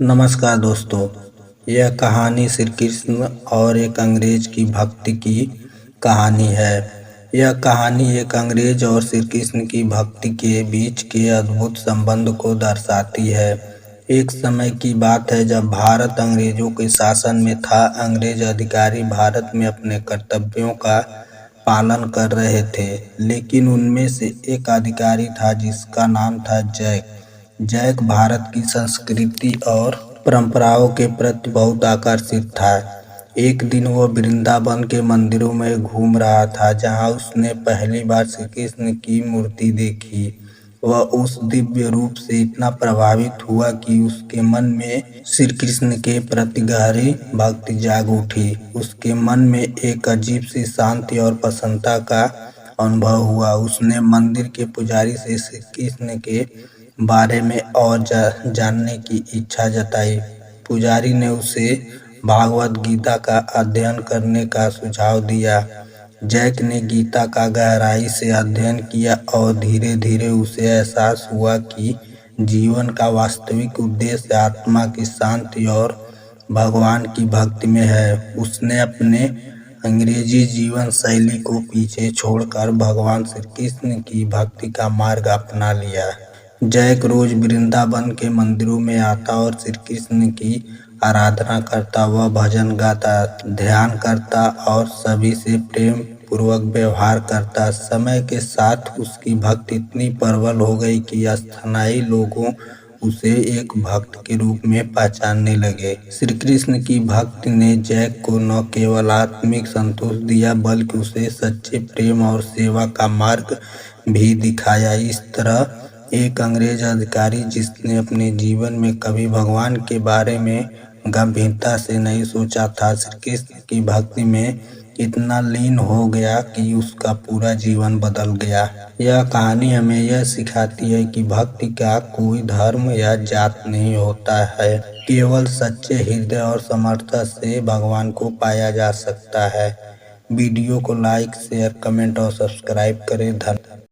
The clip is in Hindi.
नमस्कार दोस्तों। यह कहानी श्री कृष्ण और एक अंग्रेज की भक्ति की कहानी है। यह कहानी एक अंग्रेज और श्री कृष्ण की भक्ति के बीच के अद्भुत संबंध को दर्शाती है। एक समय की बात है जब भारत अंग्रेजों के शासन में था। अंग्रेज अधिकारी भारत में अपने कर्तव्यों का पालन कर रहे थे, लेकिन उनमें से एक अधिकारी था जिसका नाम था जैक। जैक भारत की संस्कृति और परंपराओं के प्रति बहुत आकर्षित था। एक दिन वह वृंदावन के मंदिरों में घूम रहा था, जहां उसने पहली बार श्री कृष्ण की मूर्ति देखी। वह उस दिव्य रूप से इतना प्रभावित हुआ कि उसके मन में श्री कृष्ण के प्रति गहरी भक्ति जाग उठी। उसके मन में एक अजीब सी शांति और प्रसन्नता का अनुभव हुआ। उसने मंदिर के पुजारी से श्री कृष्ण के बारे में और जानने की इच्छा जताई। पुजारी ने उसे भागवत गीता का अध्ययन करने का सुझाव दिया। जैक ने गीता का गहराई से अध्ययन किया और धीरे धीरे उसे एहसास हुआ कि जीवन का वास्तविक उद्देश्य आत्मा की शांति और भगवान की भक्ति में है। उसने अपने अंग्रेजी जीवन शैली को पीछे छोड़कर भगवान श्री कृष्ण की भक्ति का मार्ग अपना लिया। जैक रोज वृंदावन के मंदिरों में आता और श्री कृष्ण की आराधना करता। वह भजन गाता, ध्यान करता और सभी से प्रेम पूर्वक व्यवहार करता। समय के साथ उसकी भक्ति इतनी प्रबल हो गई कि स्थानीय लोगों उसे एक भक्त के रूप में पहचानने लगे। श्री कृष्ण की भक्ति ने जैक को न केवल आत्मिक संतोष दिया, बल्कि उसे सच्चे प्रेम और सेवा का मार्ग भी दिखाया। इस तरह एक अंग्रेज अधिकारी जिसने अपने जीवन में कभी भगवान के बारे में गंभीरता से नहीं सोचा था, श्री कृष्ण की भक्ति में इतना लीन हो गया कि उसका पूरा जीवन बदल गया। यह कहानी हमें यह सिखाती है कि भक्ति का कोई धर्म या जात नहीं होता है। केवल सच्चे हृदय और समर्पण से भगवान को पाया जा सकता है। वीडियो को लाइक, शेयर, कमेंट और सब्सक्राइब करें। धन्यवाद।